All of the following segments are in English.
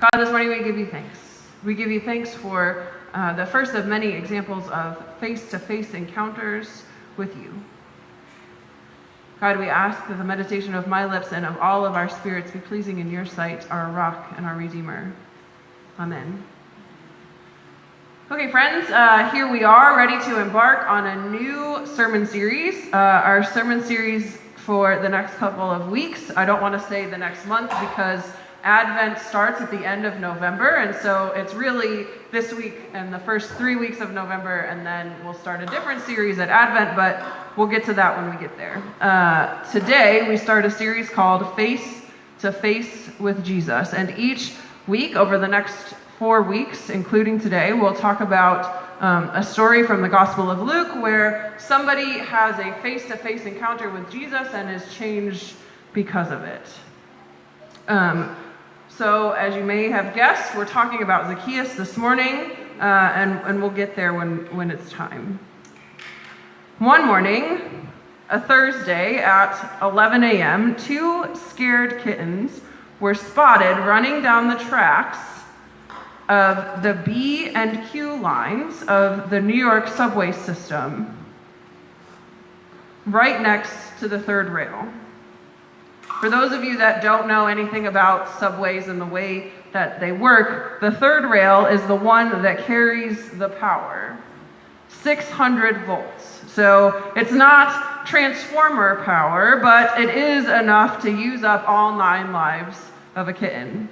God, this morning we give you thanks. We give you thanks for the first of many examples of face-to-face encounters with you. God, we ask that the meditation of my lips and of all of our spirits be pleasing in your sight, our rock and our redeemer. Amen. Okay, friends, here we are ready to embark on a new sermon series. Our sermon series for the next couple of weeks. I don't want to say the next month because Advent starts at the end of November, and so it's really this week and the first 3 weeks of November, and then we'll start a different series at Advent, but we'll get to that when we get there. Today, we start a series called Face to Face with Jesus, and each week over the next 4 weeks, including today, we'll talk about a story from the Gospel of Luke where somebody has a face-to-face encounter with Jesus and is changed because of it. So, as you may have guessed, we're talking about Zacchaeus this morning, and we'll get there when it's time. One morning, a Thursday at 11 a.m., 2 scared kittens were spotted running down the tracks of the B and Q lines of the New York subway system, right next to the third rail. For those of you that don't know anything about subways and the way that they work, the third rail is the one that carries the power, 600 volts. So it's not transformer power, but it is enough to use up all 9 lives of a kitten.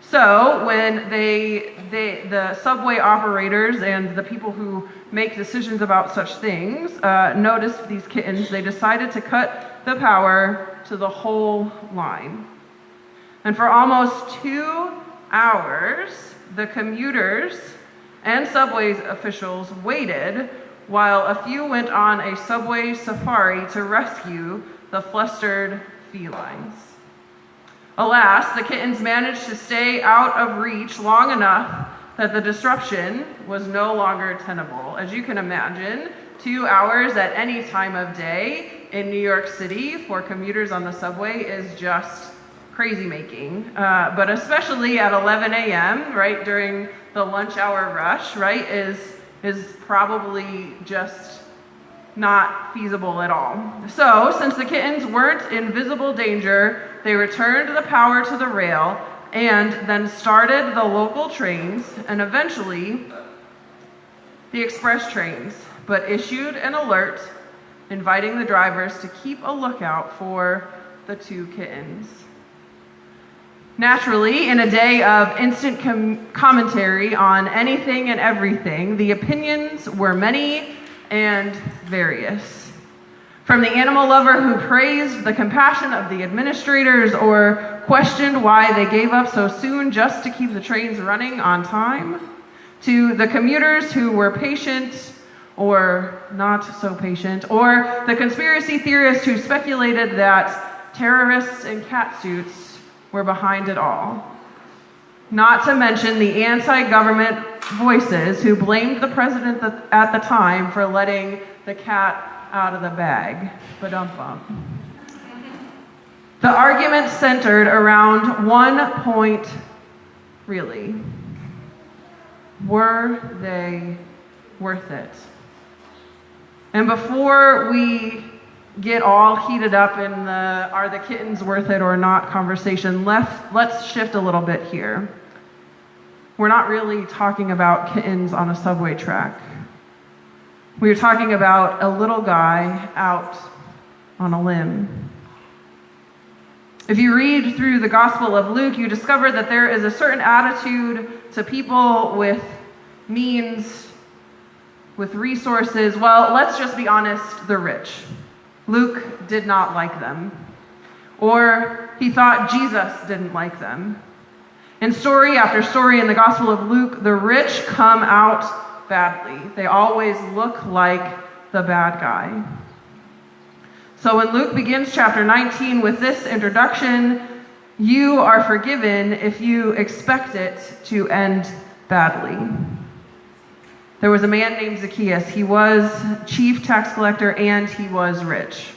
So when the subway operators and the people who make decisions about such things noticed these kittens, they decided to cut the power to the whole line. And for almost 2 hours, the commuters and subway officials waited while a few went on a subway safari to rescue the flustered felines. Alas, the kittens managed to stay out of reach long enough that the disruption was no longer tenable. As you can imagine, 2 hours at any time of day in New York City for commuters on the subway is just crazy making. But especially at 11 a.m., right, during the lunch hour rush, right, is probably just not feasible at all. So, since the kittens weren't in visible danger, they returned the power to the rail and then started the local trains and eventually the express trains, but issued an alert inviting the drivers to keep a lookout for the 2 kittens. Naturally, in a day of instant commentary on anything and everything, the opinions were many and various. From the animal lover who praised the compassion of the administrators or questioned why they gave up so soon just to keep the trains running on time, to the commuters who were patient or not so patient, or the conspiracy theorists who speculated that terrorists in catsuits were behind it all. Not to mention the anti-government voices who blamed the president at the time for letting the cat out of the bag. Ba-dum-bum. The argument centered around one point, really. Were they worth it? And before we get all heated up in the are the kittens worth it or not conversation, let's shift a little bit here. We're not really talking about kittens on a subway track. We're talking about a little guy out on a limb. If you read through the Gospel of Luke, you discover that there is a certain attitude to people with means, with resources. Well, let's just be honest, the rich. Luke did not like them. Or he thought Jesus didn't like them. In story after story in the Gospel of Luke, the rich come out badly. They always look like the bad guy. So when Luke begins chapter 19 with this introduction, you are forgiven if you expect it to end badly. There was a man named Zacchaeus. He was chief tax collector and he was rich.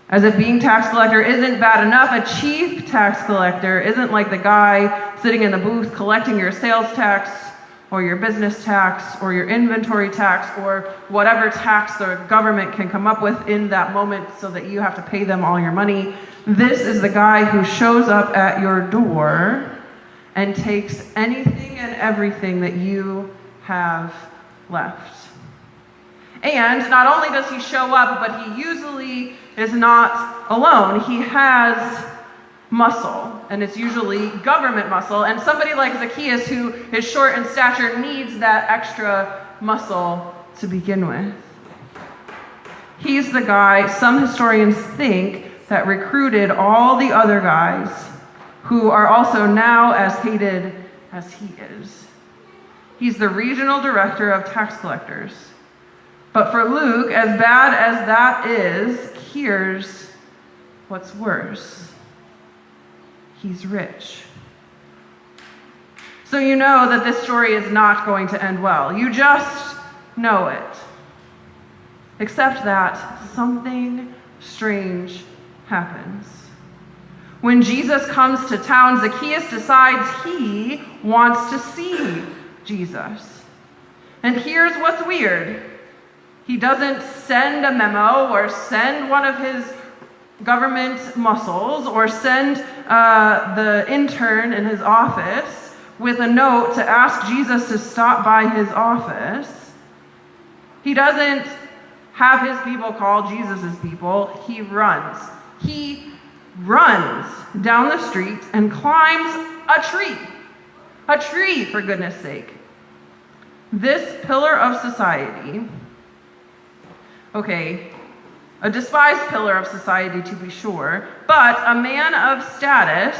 As if being tax collector isn't bad enough, a chief tax collector isn't like the guy sitting in the booth collecting your sales tax or your business tax or your inventory tax or whatever tax the government can come up with in that moment so that you have to pay them all your money. This is the guy who shows up at your door and takes anything and everything that you have left. And not only does he show up, but he usually is not alone. He has muscle, and it's usually government muscle. And somebody like Zacchaeus, who is short in stature, needs that extra muscle to begin with. He's the guy, some historians think, that recruited all the other guys who are also now as hated as he is. He's the regional director of tax collectors. But for Luke, as bad as that is, here's what's worse. He's rich. So you know that this story is not going to end well. You just know it. Except that something strange happens. When Jesus comes to town, Zacchaeus decides he wants to see Jesus. And here's what's weird. He doesn't send a memo or send one of his government muscles or send the intern in his office with a note to ask Jesus to stop by his office. He doesn't have his people call Jesus' people. He runs. He runs down the street and climbs a tree. A tree, for goodness sake. This pillar of society, okay, a despised pillar of society to be sure, but a man of status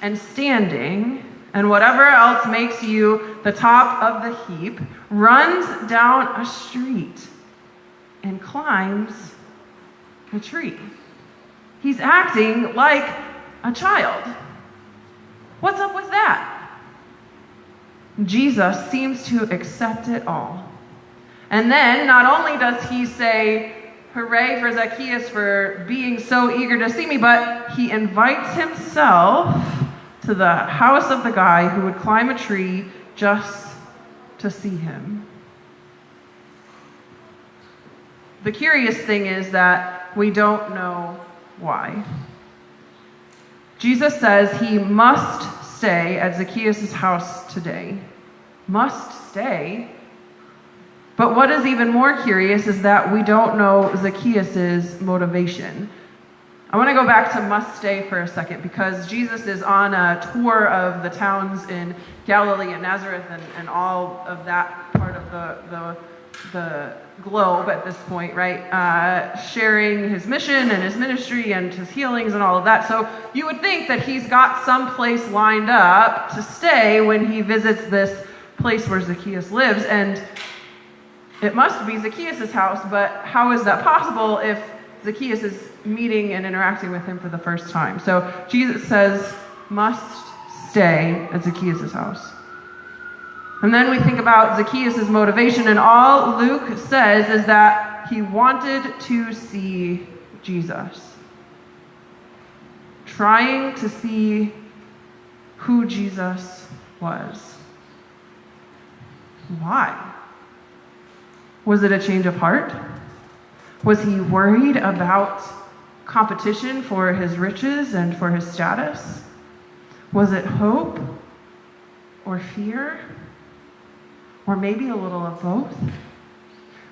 and standing and whatever else makes you the top of the heap, runs down a street and climbs a tree. He's acting like a child. What's up with that? Jesus seems to accept it all. And then not only does he say, hooray for Zacchaeus for being so eager to see me, but he invites himself to the house of the guy who would climb a tree just to see him. The curious thing is that we don't know why. Jesus says he must stay at Zacchaeus' house today. Must stay. But what is even more curious is that we don't know Zacchaeus' motivation. I want to go back to must stay for a second because Jesus is on a tour of the towns in Galilee and Nazareth and all of that part of the globe at this point, right? Sharing his mission and his ministry and his healings and all of that. So you would think that he's got some place lined up to stay when he visits this place where Zacchaeus lives. And it must be Zacchaeus' house, but how is that possible if Zacchaeus is meeting and interacting with him for the first time? So Jesus says, must stay at Zacchaeus' house. And then we think about Zacchaeus' motivation, and all Luke says is that he wanted to see Jesus. Trying to see who Jesus was. Why? Was it a change of heart? Was he worried about competition for his riches and for his status? Was it hope or fear? Or maybe a little of both?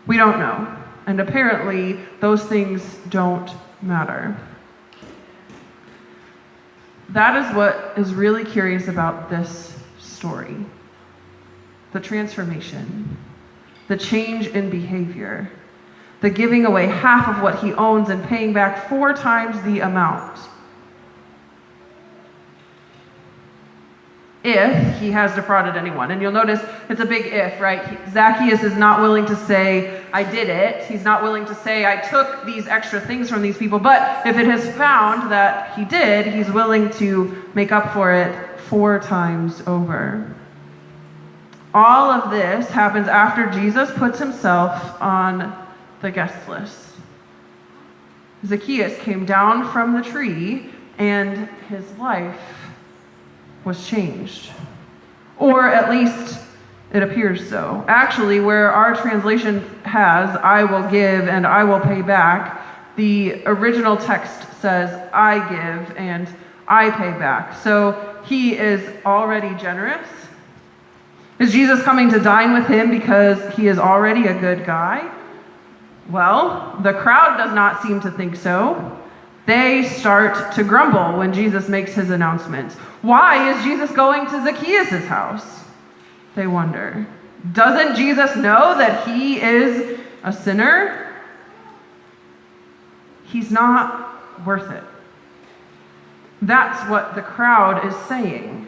We don't know. And apparently, those things don't matter. That is what is really curious about this story. The transformation. The change in behavior. The giving away half of what he owns and paying back 4 times the amount. If he has defrauded anyone. And you'll notice it's a big if, right? Zacchaeus is not willing to say, I did it. He's not willing to say, I took these extra things from these people. But if it has found that he did, he's willing to make up for it 4 times over. All of this happens after Jesus puts himself on the guest list. Zacchaeus came down from the tree, and his life was changed. Or at least it appears so. Actually, where our translation has, I will give and I will pay back, the original text says, I give and I pay back. So he is already generous. Is Jesus coming to dine with him because he is already a good guy? Well, the crowd does not seem to think so. They start to grumble when Jesus makes his announcement. Why is Jesus going to Zacchaeus' house? They wonder. Doesn't Jesus know that he is a sinner? He's not worth it. That's what the crowd is saying.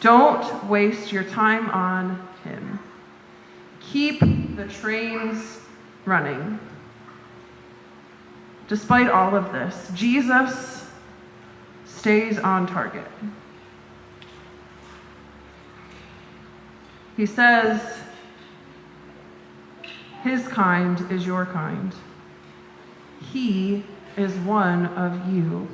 Don't waste your time on him. Keep the trains running. Despite all of this, Jesus stays on target. He says, his kind is your kind. He is one of you.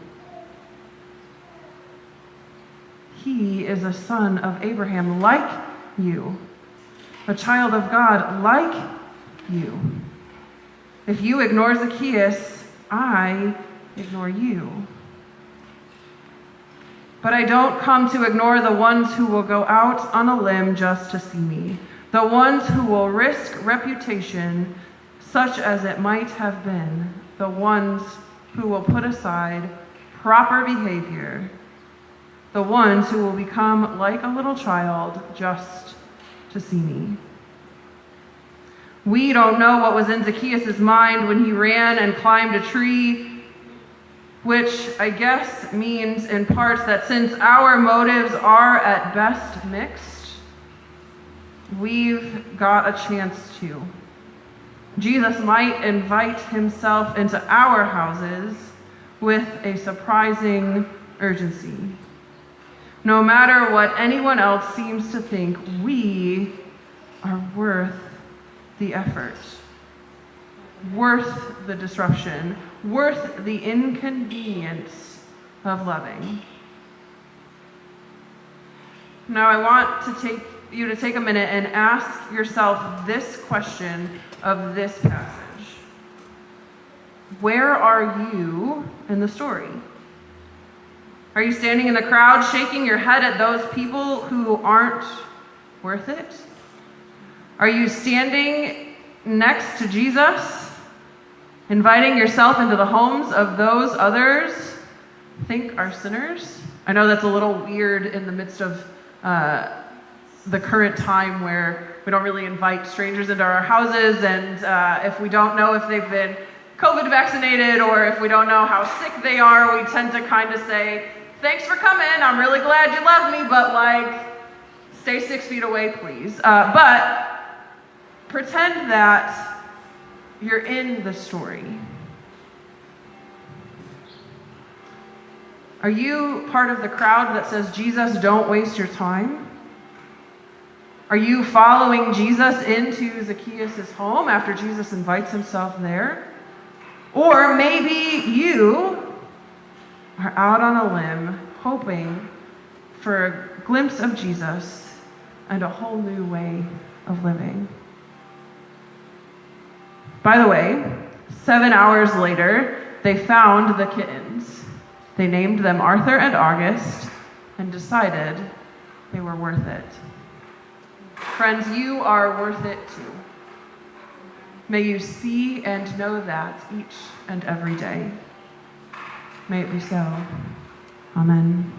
He is a son of Abraham like you, a child of God like you. If you ignore Zacchaeus, I ignore you. But I don't come to ignore the ones who will go out on a limb just to see me, the ones who will risk reputation such as it might have been, the ones who will put aside proper behavior, the ones who will become like a little child just to see me. We don't know what was in Zacchaeus' mind when he ran and climbed a tree, which I guess means in part that since our motives are at best mixed, we've got a chance to. Jesus might invite himself into our houses with a surprising urgency. No matter what anyone else seems to think, we are worth the effort, worth the disruption, worth the inconvenience of loving. Now I want to take you to take a minute and ask yourself this question of this passage. Where are you in the story? Are you standing in the crowd, shaking your head at those people who aren't worth it? Are you standing next to Jesus, inviting yourself into the homes of those others think are sinners? I know that's a little weird in the midst of the current time where we don't really invite strangers into our houses, and if we don't know if they've been COVID vaccinated or if we don't know how sick they are, we tend to kind of say, thanks for coming, I'm really glad you love me, but like, stay 6 feet away, please. But pretend that you're in the story. Are you part of the crowd that says, Jesus, don't waste your time? Are you following Jesus into Zacchaeus' home after Jesus invites himself there? Or maybe you are out on a limb hoping for a glimpse of Jesus and a whole new way of living. By the way, 7 hours later, they found the kittens. They named them Arthur and August and decided they were worth it. Friends, you are worth it too. May you see and know that each and every day. May it be so. Amen.